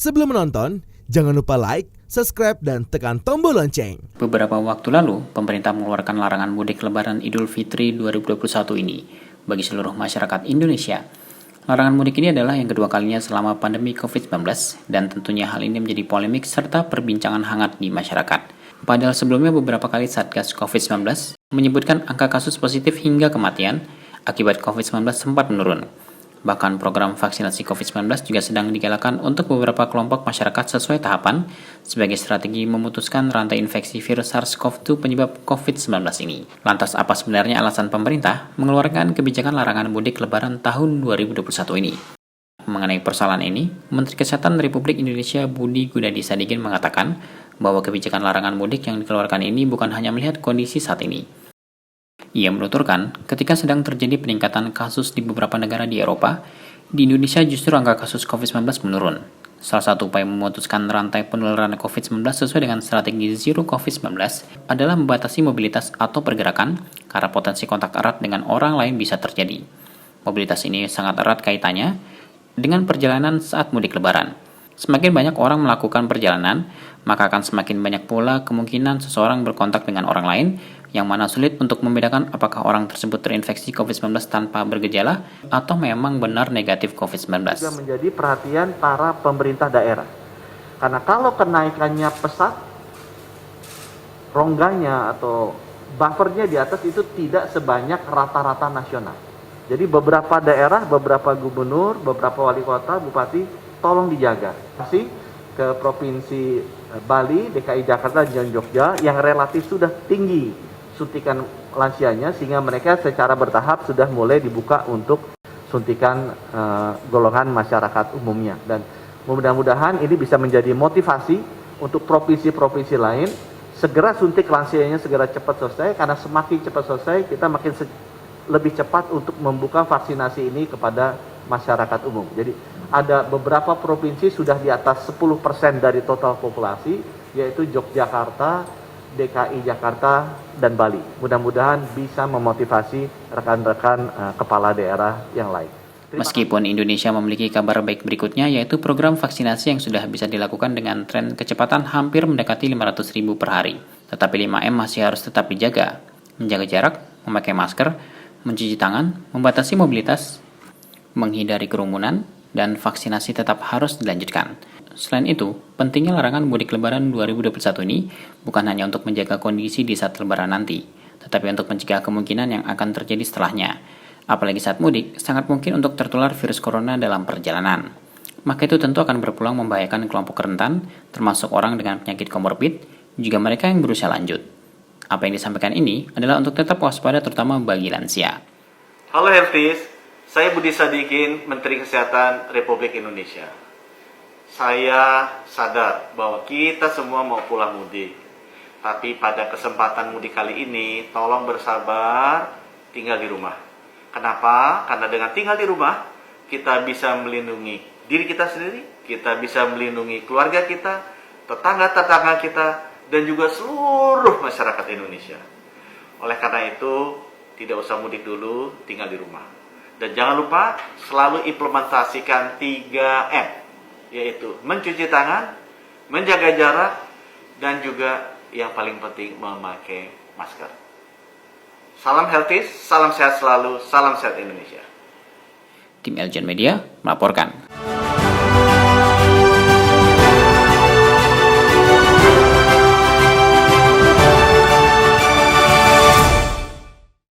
Sebelum menonton, jangan lupa like, subscribe, dan tekan tombol lonceng. Beberapa waktu lalu, pemerintah mengeluarkan larangan mudik Lebaran Idul Fitri 2021 ini bagi seluruh masyarakat Indonesia. Larangan mudik ini adalah yang kedua kalinya selama pandemi COVID-19 dan tentunya hal ini menjadi polemik serta perbincangan hangat di masyarakat. Padahal sebelumnya beberapa kali Satgas COVID-19 menyebutkan angka kasus positif hingga kematian akibat COVID-19 sempat menurun. Bahkan program vaksinasi COVID-19 juga sedang digalakan untuk beberapa kelompok masyarakat sesuai tahapan sebagai strategi memutuskan rantai infeksi virus SARS-CoV-2 penyebab COVID-19 ini. Lantas apa sebenarnya alasan pemerintah mengeluarkan kebijakan larangan mudik Lebaran tahun 2021 ini? Mengenai persoalan ini, Menteri Kesehatan Republik Indonesia Budi Gunadi Sadikin mengatakan bahwa kebijakan larangan mudik yang dikeluarkan ini bukan hanya melihat kondisi saat ini. Ia menuturkan, ketika sedang terjadi peningkatan kasus di beberapa negara di Eropa, di Indonesia justru angka kasus COVID-19 menurun. Salah satu upaya memutuskan rantai penularan COVID-19 sesuai dengan strategi Zero COVID-19 adalah membatasi mobilitas atau pergerakan karena potensi kontak erat dengan orang lain bisa terjadi. Mobilitas ini sangat erat kaitannya dengan perjalanan saat mudik Lebaran. Semakin banyak orang melakukan perjalanan, maka akan semakin banyak pula kemungkinan seseorang berkontak dengan orang lain, yang mana sulit untuk membedakan apakah orang tersebut terinfeksi COVID-19 tanpa bergejala atau memang benar negatif COVID-19. Juga menjadi perhatian para pemerintah daerah. Karena kalau kenaikannya pesat, rongganya atau buffernya di atas itu tidak sebanyak rata-rata nasional. Jadi beberapa daerah, beberapa gubernur, beberapa wali kota, bupati, tolong dijaga. Masih ke Provinsi Bali, DKI Jakarta, dan Jogja yang relatif sudah tinggi suntikan lansianya sehingga mereka secara bertahap sudah mulai dibuka untuk suntikan golongan masyarakat umumnya. Dan mudah-mudahan ini bisa menjadi motivasi untuk provinsi-provinsi lain segera suntik lansianya segera cepat selesai, karena semakin cepat selesai kita makin lebih cepat untuk membuka vaksinasi ini kepada masyarakat umum. Jadi ada beberapa provinsi sudah di atas 10% dari total populasi, yaitu Yogyakarta, DKI Jakarta, dan Bali. Mudah-mudahan bisa memotivasi rekan-rekan kepala daerah yang lain. Meskipun Indonesia memiliki kabar baik berikutnya, yaitu program vaksinasi yang sudah bisa dilakukan dengan tren kecepatan hampir mendekati 500.000 per hari. Tetapi 5M masih harus tetap dijaga. Menjaga jarak, memakai masker, mencuci tangan, membatasi mobilitas, menghindari kerumunan, dan vaksinasi tetap harus dilanjutkan. Selain itu, pentingnya larangan mudik Lebaran 2021 ini bukan hanya untuk menjaga kondisi di saat Lebaran nanti, tetapi untuk mencegah kemungkinan yang akan terjadi setelahnya. Apalagi saat mudik, sangat mungkin untuk tertular virus corona dalam perjalanan. Maka itu tentu akan berpeluang membahayakan kelompok rentan, termasuk orang dengan penyakit komorbid, juga mereka yang berusia lanjut. Apa yang disampaikan ini adalah untuk tetap waspada terutama bagi lansia. Halo Healthies, saya Budi Sadikin, Menteri Kesehatan Republik Indonesia. Saya sadar bahwa kita semua mau pulang mudik. Tapi pada kesempatan mudik kali ini, tolong bersabar, tinggal di rumah. Kenapa? Karena dengan tinggal di rumah, kita bisa melindungi diri kita sendiri, kita bisa melindungi keluarga kita, tetangga-tetangga kita, dan juga seluruh masyarakat Indonesia. Oleh karena itu, tidak usah mudik dulu, tinggal di rumah. Dan jangan lupa selalu implementasikan 3M, yaitu mencuci tangan, menjaga jarak, dan juga yang paling penting memakai masker. Salam healthy, salam sehat selalu, salam sehat Indonesia. Tim Eljan Media melaporkan.